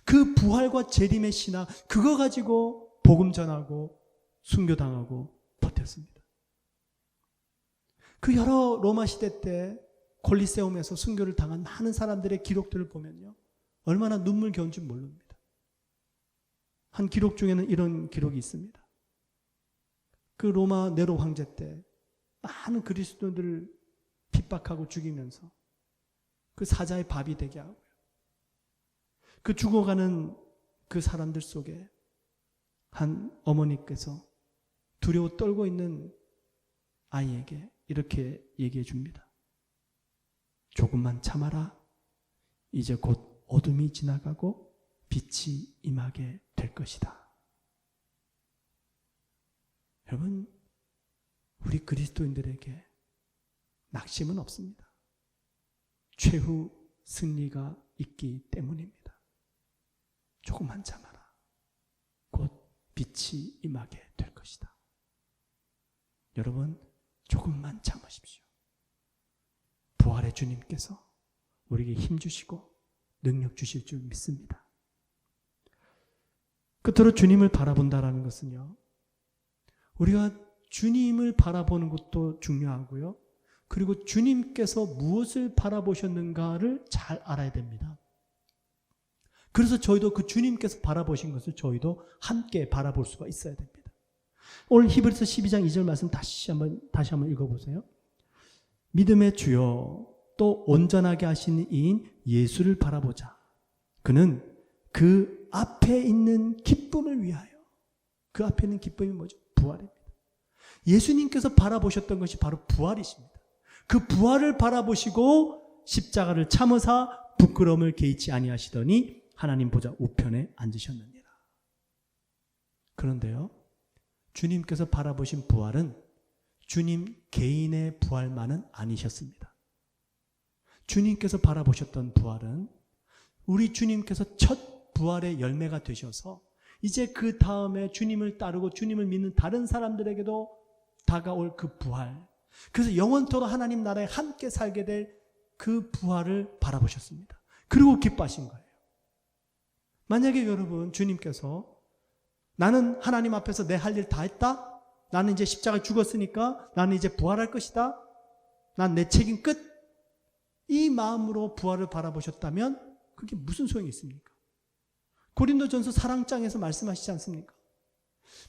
그 부활과 재림의 신화, 그거 가지고 복음 전하고 순교당하고 버텼습니다. 그 여러 로마 시대 때 콜리세움에서 순교를 당한 많은 사람들의 기록들을 보면요, 얼마나 눈물겨운 줄 모릅니다. 한 기록 중에는 이런 기록이 있습니다. 그 로마 네로 황제 때 많은 그리스도인들을 핍박하고 죽이면서 그 사자의 밥이 되게 하고요, 그 죽어가는 그 사람들 속에 한 어머니께서 두려워 떨고 있는 아이에게 이렇게 얘기해 줍니다. 조금만 참아라. 이제 곧 어둠이 지나가고 빛이 임하게 될 것이다. 여러분, 우리 그리스도인들에게 낙심은 없습니다. 최후 승리가 있기 때문입니다. 조금만 참아라. 곧 빛이 임하게 될 것이다. 여러분, 조금만 참으십시오. 부활의 주님께서 우리에게 힘 주시고 능력 주실 줄 믿습니다. 끝으로 주님을 바라본다라는 것은요, 우리가 주님을 바라보는 것도 중요하고요, 그리고 주님께서 무엇을 바라보셨는가를 잘 알아야 됩니다. 그래서 저희도 그 주님께서 바라보신 것을 저희도 함께 바라볼 수가 있어야 됩니다. 오늘 히브리서 12장 2절 말씀 다시 한번 읽어보세요. 믿음의 주요 또 온전하게 하시는 이인 예수를 바라보자. 그는 그 앞에 있는 기쁨을 위하여. 그 앞에 있는 기쁨이 뭐죠? 부활입니다. 예수님께서 바라보셨던 것이 바로 부활이십니다. 그 부활을 바라보시고 십자가를 참으사 부끄러움을 개의치 아니하시더니 하나님 보좌 우편에 앉으셨느니라. 그런데요, 주님께서 바라보신 부활은 주님 개인의 부활만은 아니셨습니다. 주님께서 바라보셨던 부활은 우리 주님께서 첫 부활의 열매가 되셔서 이제 그 다음에 주님을 따르고 주님을 믿는 다른 사람들에게도 다가올 그 부활, 그래서 영원토록 하나님 나라에 함께 살게 될 그 부활을 바라보셨습니다. 그리고 기뻐하신 거예요. 만약에 여러분, 주님께서 나는 하나님 앞에서 내 할 일 다 했다, 나는 이제 십자가에 죽었으니까 나는 이제 부활할 것이다, 난 내 책임 끝, 이 마음으로 부활을 바라보셨다면 그게 무슨 소용이 있습니까? 고린도전서 사랑장에서 말씀하시지 않습니까?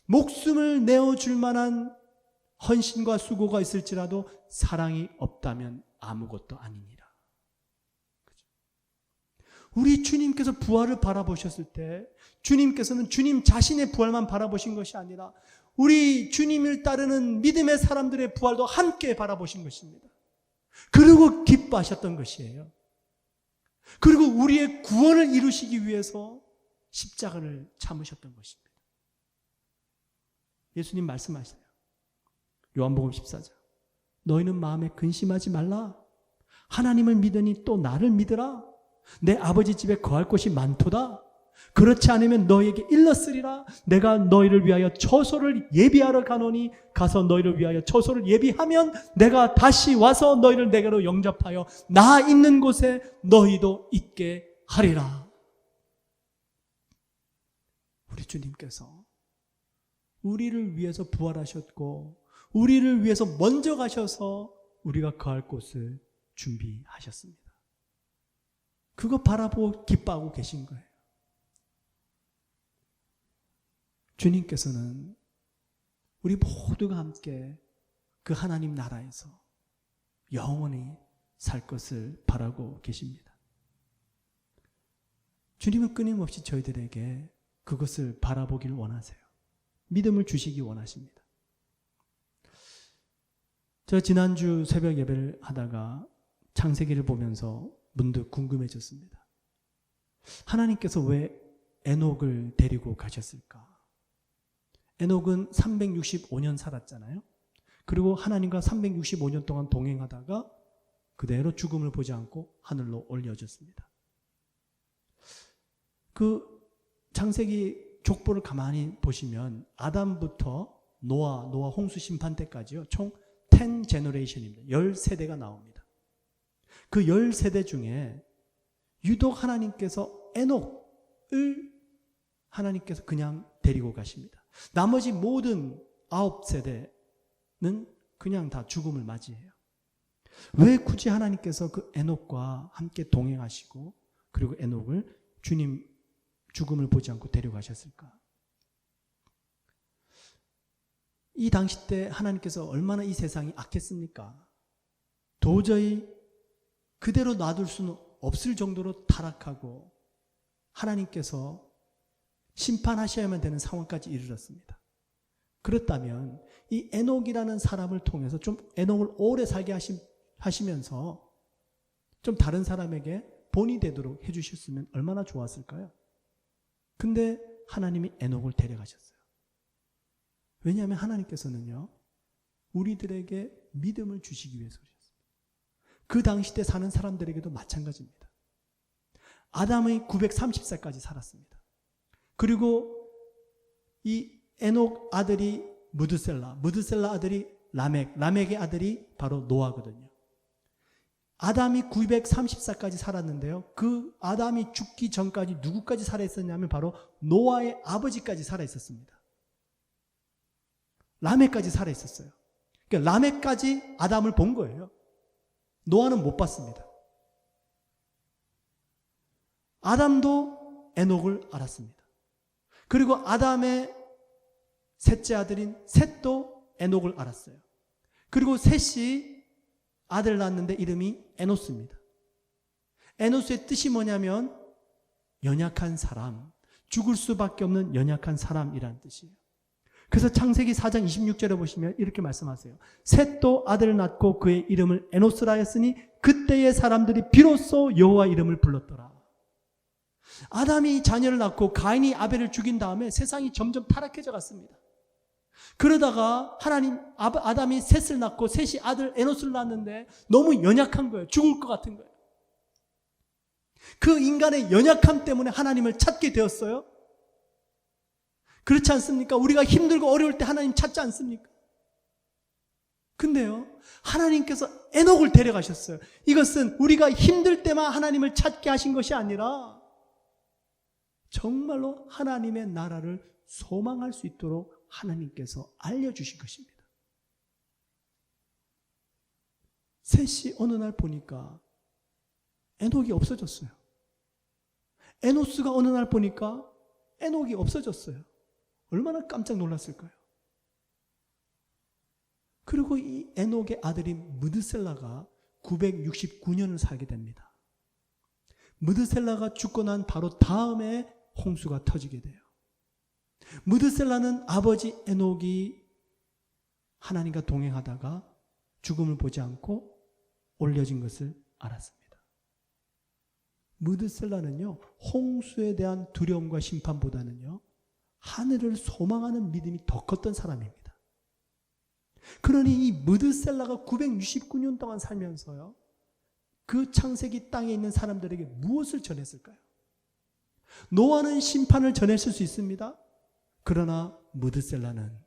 목숨을 내어줄 만한 헌신과 수고가 있을지라도 사랑이 없다면 아무것도 아니니라. 그죠? 우리 주님께서 부활을 바라보셨을 때 주님께서는 주님 자신의 부활만 바라보신 것이 아니라 우리 주님을 따르는 믿음의 사람들의 부활도 함께 바라보신 것입니다. 그리고 기뻐하셨던 것이에요. 그리고 우리의 구원을 이루시기 위해서 십자가를 참으셨던 것입니다. 예수님 말씀하세요. 요한복음 14장. 너희는 마음에 근심하지 말라. 하나님을 믿으니 또 나를 믿으라. 내 아버지 집에 거할 곳이 많도다. 그렇지 않으면 너희에게 일렀으리라. 내가 너희를 위하여 처소를 예비하러 가노니 가서 너희를 위하여 처소를 예비하면 내가 다시 와서 너희를 내게로 영접하여 나 있는 곳에 너희도 있게 하리라. 우리 주님께서 우리를 위해서 부활하셨고 우리를 위해서 먼저 가셔서 우리가 거할 곳을 준비하셨습니다. 그거 바라보고 기뻐하고 계신 거예요. 주님께서는 우리 모두가 함께 그 하나님 나라에서 영원히 살 것을 바라고 계십니다. 주님은 끊임없이 저희들에게 그것을 바라보기를 원하세요. 믿음을 주시기 원하십니다. 제가 지난주 새벽 예배를 하다가 창세기를 보면서 문득 궁금해졌습니다. 하나님께서 왜 에녹을 데리고 가셨을까? 에녹은 365년 살았잖아요. 그리고 하나님과 365년 동안 동행하다가 그대로 죽음을 보지 않고 하늘로 올려졌습니다. 그 창세기 족보를 가만히 보시면 아담부터 노아 홍수 심판 때까지요, 총 10 제너레이션입니다. 10세대가 나옵니다. 그 10세대 중에 유독 하나님께서 에녹을 하나님께서 그냥 데리고 가십니다. 나머지 모든 9세대는 그냥 다 죽음을 맞이해요. 왜 굳이 하나님께서 그 에녹과 함께 동행하시고 그리고 에녹을 주님 죽음을 보지 않고 데려가셨을까? 이 당시 때 하나님께서 얼마나 이 세상이 악했습니까? 도저히 그대로 놔둘 수는 없을 정도로 타락하고 하나님께서 심판하셔야만 되는 상황까지 이르렀습니다. 그렇다면 이 에녹이라는 사람을 통해서 좀 에녹을 오래 살게 하시면서 좀 다른 사람에게 본이 되도록 해주셨으면 얼마나 좋았을까요? 근데 하나님이 에녹을 데려가셨어요. 왜냐하면 하나님께서는요, 우리들에게 믿음을 주시기 위해서 그러셨습니다. 그 당시 때 사는 사람들에게도 마찬가지입니다. 아담의 930살까지 살았습니다. 그리고 이 에녹 아들이 무드셀라 아들이 라멕의 아들이 바로 노아거든요. 아담이 930살까지 살았는데요, 그 아담이 죽기 전까지 누구까지 살아있었냐면 바로 노아의 아버지까지 살아있었습니다. 라멕까지 살아있었어요. 그러니까 라멕까지 아담을 본 거예요. 노아는 못 봤습니다. 아담도 에녹을 알았습니다. 그리고 아담의 셋째 아들인 셋도 에녹을 알았어요. 그리고 셋이 아들을 낳았는데 이름이 에노스입니다. 에노스의 뜻이 뭐냐면 연약한 사람, 죽을 수밖에 없는 연약한 사람이라는 뜻이에요. 그래서 창세기 4장 26절에 보시면 이렇게 말씀하세요. 셋도 아들을 낳고 그의 이름을 에노스라 했으니 그때의 사람들이 비로소 여호와 이름을 불렀더라. 아담이 자녀를 낳고 가인이 아벨을 죽인 다음에 세상이 점점 타락해져 갔습니다. 그러다가 아담이 셋을 낳고 셋이 아들 에노스를 낳았는데 너무 연약한 거예요. 죽을 것 같은 거예요. 그 인간의 연약함 때문에 하나님을 찾게 되었어요. 그렇지 않습니까? 우리가 힘들고 어려울 때 하나님 찾지 않습니까? 근데요, 하나님께서 에녹을 데려가셨어요. 이것은 우리가 힘들 때만 하나님을 찾게 하신 것이 아니라 정말로 하나님의 나라를 소망할 수 있도록 하나님께서 알려주신 것입니다. 셋이 어느 날 보니까 에녹이 없어졌어요. 에노스가 어느 날 보니까 에녹이 없어졌어요. 얼마나 깜짝 놀랐을까요? 그리고 이 에녹의 아들인 무드셀라가 969년을 살게 됩니다. 무드셀라가 죽고 난 바로 다음에 홍수가 터지게 돼요. 무드셀라는 아버지 에녹이 하나님과 동행하다가 죽음을 보지 않고 올려진 것을 알았습니다. 무드셀라는요, 홍수에 대한 두려움과 심판보다는요, 하늘을 소망하는 믿음이 더 컸던 사람입니다. 그러니 이 무드셀라가 969년 동안 살면서요, 그 창세기 땅에 있는 사람들에게 무엇을 전했을까요? 노아는 심판을 전했을 수 있습니다. 그러나 무드셀라는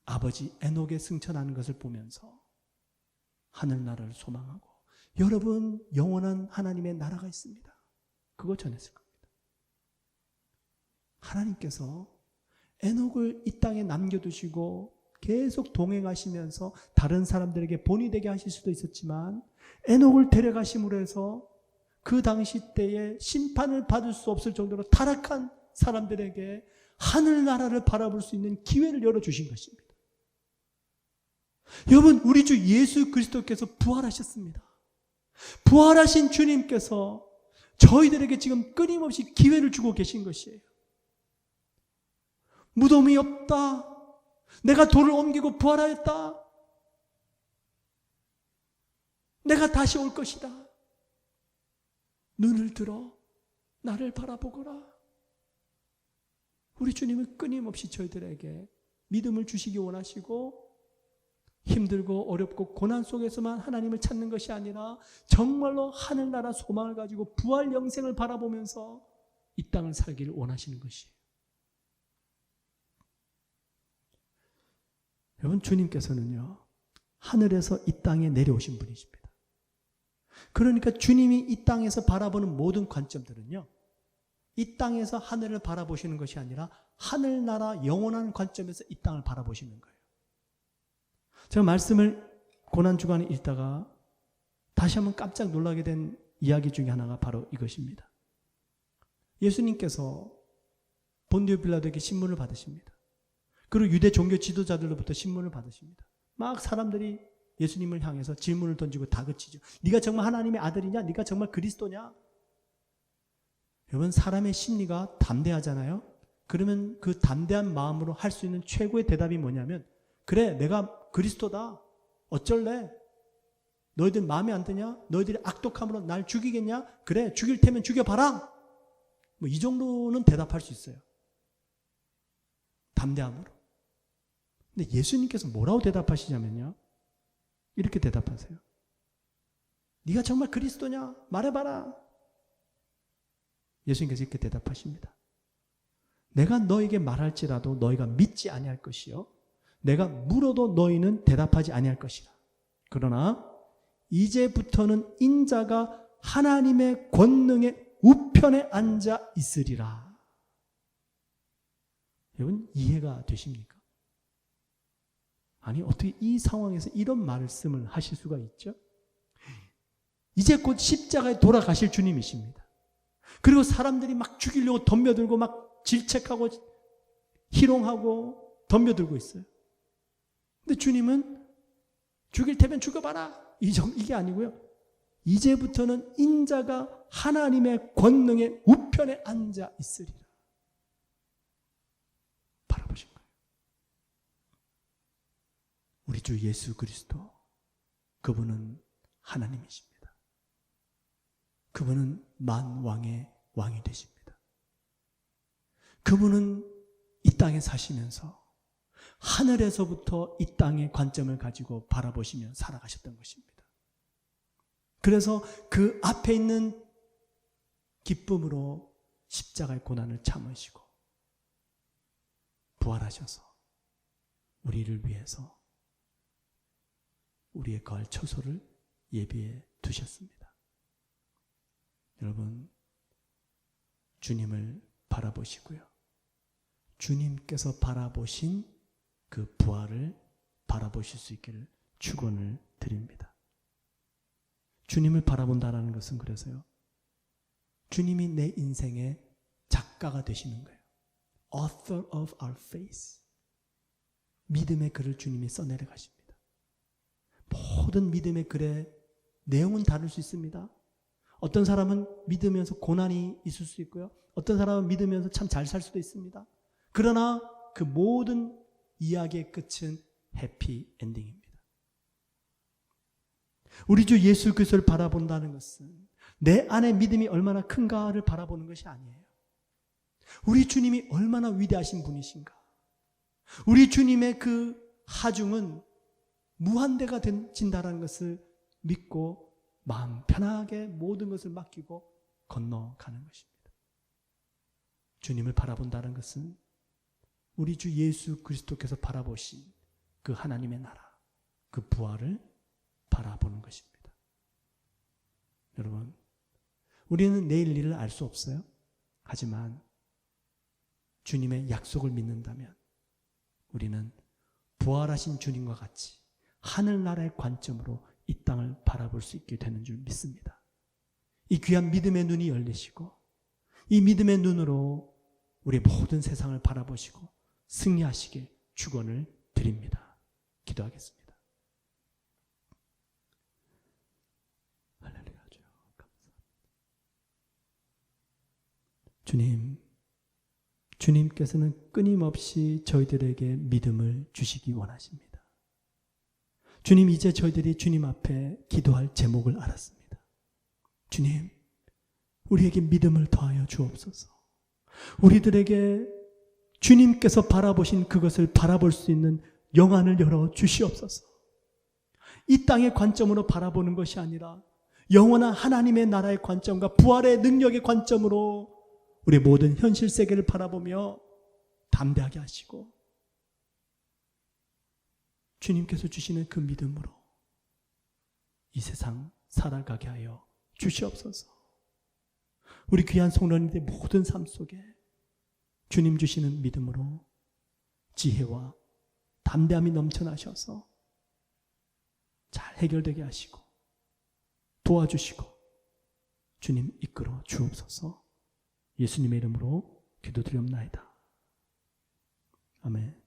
아버지 에녹의 승천하는 것을 보면서 하늘나라를 소망하고, 여러분, 영원한 하나님의 나라가 있습니다. 그거 전했을 겁니다. 하나님께서 에녹을 이 땅에 남겨두시고 계속 동행하시면서 다른 사람들에게 본이 되게 하실 수도 있었지만, 에녹을 데려가심으로 해서 그 당시 때에 심판을 받을 수 없을 정도로 타락한 사람들에게 하늘나라를 바라볼 수 있는 기회를 열어주신 것입니다. 여러분, 우리 주 예수 그리스도께서 부활하셨습니다. 부활하신 주님께서 저희들에게 지금 끊임없이 기회를 주고 계신 것이에요. 무덤이 없다. 내가 돌을 옮기고 부활하였다. 내가 다시 올 것이다. 눈을 들어 나를 바라보거라. 우리 주님은 끊임없이 저희들에게 믿음을 주시기 원하시고, 힘들고 어렵고 고난 속에서만 하나님을 찾는 것이 아니라 정말로 하늘나라 소망을 가지고 부활 영생을 바라보면서 이 땅을 살기를 원하시는 것이에요. 여러분, 주님께서는요, 하늘에서 이 땅에 내려오신 분이십니다. 그러니까 주님이 이 땅에서 바라보는 모든 관점들은요, 이 땅에서 하늘을 바라보시는 것이 아니라 하늘나라 영원한 관점에서 이 땅을 바라보시는 거예요. 제가 말씀을 고난주간에 읽다가 다시 한번 깜짝 놀라게 된 이야기 중에 하나가 바로 이것입니다. 예수님께서 본디오 빌라도에게 신문을 받으십니다. 그리고 유대 종교 지도자들로부터 신문을 받으십니다. 막 사람들이 예수님을 향해서 질문을 던지고 다그치죠. 네가 정말 하나님의 아들이냐? 네가 정말 그리스도냐? 여러분, 사람의 심리가 담대하잖아요. 그러면 그 담대한 마음으로 할 수 있는 최고의 대답이 뭐냐면, 그래, 내가 그리스도다. 어쩔래? 너희들 마음에 안 드냐? 너희들이 악독함으로 날 죽이겠냐? 그래, 죽일 테면 죽여봐라. 뭐 이 정도는 대답할 수 있어요. 담대함으로. 근데 예수님께서 뭐라고 대답하시냐면요, 이렇게 대답하세요. 네가 정말 그리스도냐? 말해봐라. 예수님께서 이렇게 대답하십니다. 내가 너에게 말할지라도 너희가 믿지 아니할 것이요, 내가 물어도 너희는 대답하지 아니할 것이라. 그러나 이제부터는 인자가 하나님의 권능의 우편에 앉아 있으리라. 여러분, 이해가 되십니까? 아니, 어떻게 이 상황에서 이런 말씀을 하실 수가 있죠? 이제 곧 십자가에 돌아가실 주님이십니다. 그리고 사람들이 막 죽이려고 덤벼들고 막 질책하고 희롱하고 덤벼들고 있어요. 근데 주님은 죽일 테면 죽여봐라. 이게 아니고요. 이제부터는 인자가 하나님의 권능의 우편에 앉아 있으리라. 바라보신 거예요. 우리 주 예수 그리스도, 그분은 하나님이십니다. 그분은 만왕의 왕이 되십니다. 그분은 이 땅에 사시면서 하늘에서부터 이 땅의 관점을 가지고 바라보시며 살아가셨던 것입니다. 그래서 그 앞에 있는 기쁨으로 십자가의 고난을 참으시고 부활하셔서 우리를 위해서 우리의 거할 처소를 예비해 두셨습니다. 여러분, 주님을 바라보시고요. 주님께서 바라보신 그 부활을 바라보실 수 있기를 축원을 드립니다. 주님을 바라본다는 것은 그래서요, 주님이 내 인생의 작가가 되시는 거예요. Author of our faith. 믿음의 글을 주님이 써내려 가십니다. 모든 믿음의 글의 내용은 다를 수 있습니다. 어떤 사람은 믿으면서 고난이 있을 수 있고요. 어떤 사람은 믿으면서 참 잘 살 수도 있습니다. 그러나 그 모든 이야기의 끝은 해피 엔딩입니다. 우리 주 예수 그리스도를 바라본다는 것은 내 안에 믿음이 얼마나 큰가를 바라보는 것이 아니에요. 우리 주님이 얼마나 위대하신 분이신가. 우리 주님의 그 하중은 무한대가 된다는 것을 믿고 마음 편하게 모든 것을 맡기고 건너가는 것입니다. 주님을 바라본다는 것은 우리 주 예수 그리스도께서 바라보신 그 하나님의 나라, 그 부활을 바라보는 것입니다. 여러분, 우리는 내일 일을 알 수 없어요. 하지만 주님의 약속을 믿는다면 우리는 부활하신 주님과 같이 하늘나라의 관점으로 이 땅을 바라볼 수 있게 되는 줄 믿습니다. 이 귀한 믿음의 눈이 열리시고 이 믿음의 눈으로 우리 모든 세상을 바라보시고 승리하시게 축원을 드립니다. 기도하겠습니다. 할렐루야. 감사합니다. 주님께서는 끊임없이 저희들에게 믿음을 주시기 원하십니다. 주님, 이제 저희들이 주님 앞에 기도할 제목을 알았습니다. 주님, 우리에게 믿음을 더하여 주옵소서. 우리들에게 주님께서 바라보신 그것을 바라볼 수 있는 영안을 열어 주시옵소서. 이 땅의 관점으로 바라보는 것이 아니라 영원한 하나님의 나라의 관점과 부활의 능력의 관점으로 우리 모든 현실 세계를 바라보며 담대하게 하시고 주님께서 주시는 그 믿음으로 이 세상 살아가게 하여 주시옵소서. 우리 귀한 성도님들의 모든 삶 속에 주님 주시는 믿음으로 지혜와 담대함이 넘쳐나셔서 잘 해결되게 하시고 도와주시고 주님 이끌어 주옵소서. 예수님의 이름으로 기도드리옵나이다. 아멘.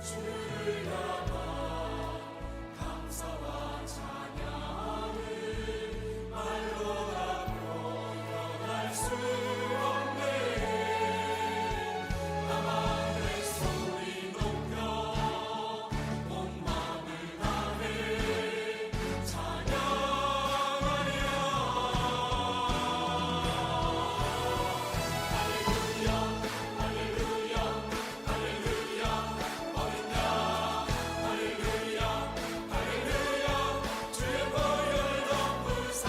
주를 향한 감사와 찬양을 말로 다 표현할 수 없네. 나만의 소리 높여 온 마음을 다해 찬양하리라. 할렐루야 할렐루야 할렐루야 어린 양 할렐루야 할렐루야 주의 보혈 덮으사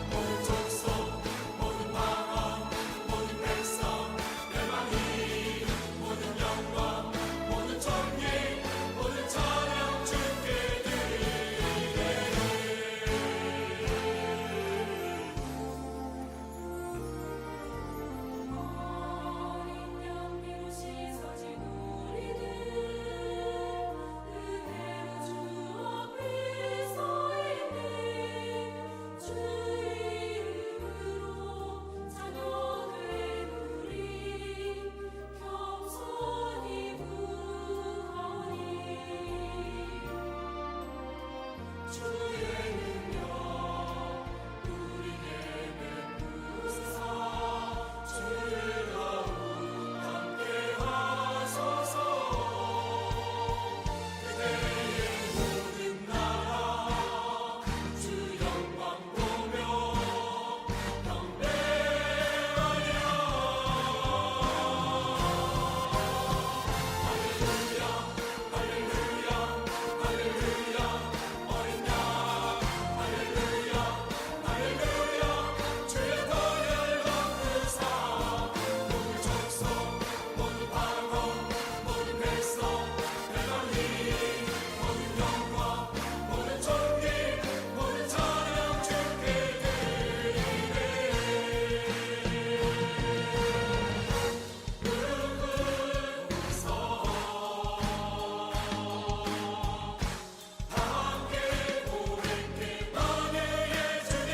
모든 족속 모든 방언 모든 백성 열방이 모든 영광 모든 존귀 모든 찬양 주께 드리네. 어린 양미로 씻어진 우리들 그대로 주 앞에 서 있네. 주 이름으로 자녀된 우리 겸손히 구하오니 주의 능력 우리에게 베푸사 주의 더욱 함께 하소서. 그대의 모든 나라 주 영광 보며 경배하리라. 할렐루야 할렐루야 할렐루야 어린 양 할렐루야 할렐루야 주의 보혈 덮으사 모든 족속 모든 방언 모든 백성 열방이 모든 영광 모든 존귀 모든 찬양 주께 드리네. 부르고서 다 함께 고백해 만유의 주님.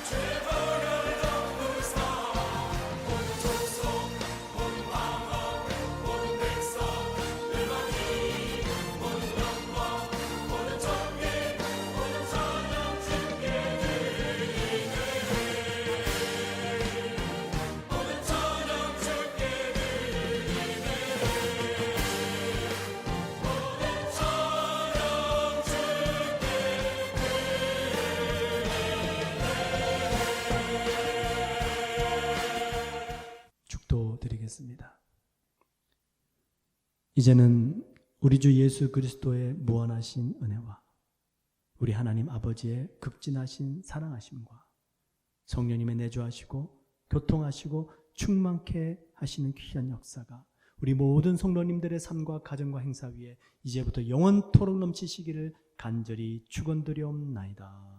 주의 보혈 덮으사 모든 족속 모든 방언 모든 백성 열방이 모든 영광 모든 존귀 모든 찬양 주께 드리네. 모든 찬양 주께 드리네. 모든 찬양 축도드리겠습니다. 이제는 우리 주 예수 그리스도의 무한하신 은혜와 우리 하나님 아버지의 극진하신 사랑하심과 성령님의 내주하시고 교통하시고 충만케 하시는 귀한 역사가 우리 모든 성도님들의 삶과 가정과 행사 위에 이제부터 영원토록 넘치시기를 간절히 축원드리옵나이다.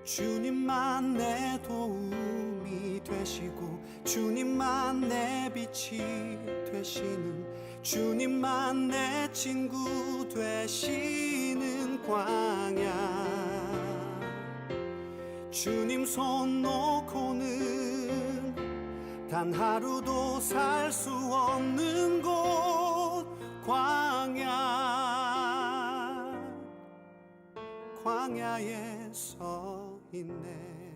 주님만 내 도움이 되시고 주님만 내 빛이 되시는 주님만 내 친구 되시는 광야. 주님 손 놓고는 단 하루도 살 수 없는 곳 광야에 서 있네.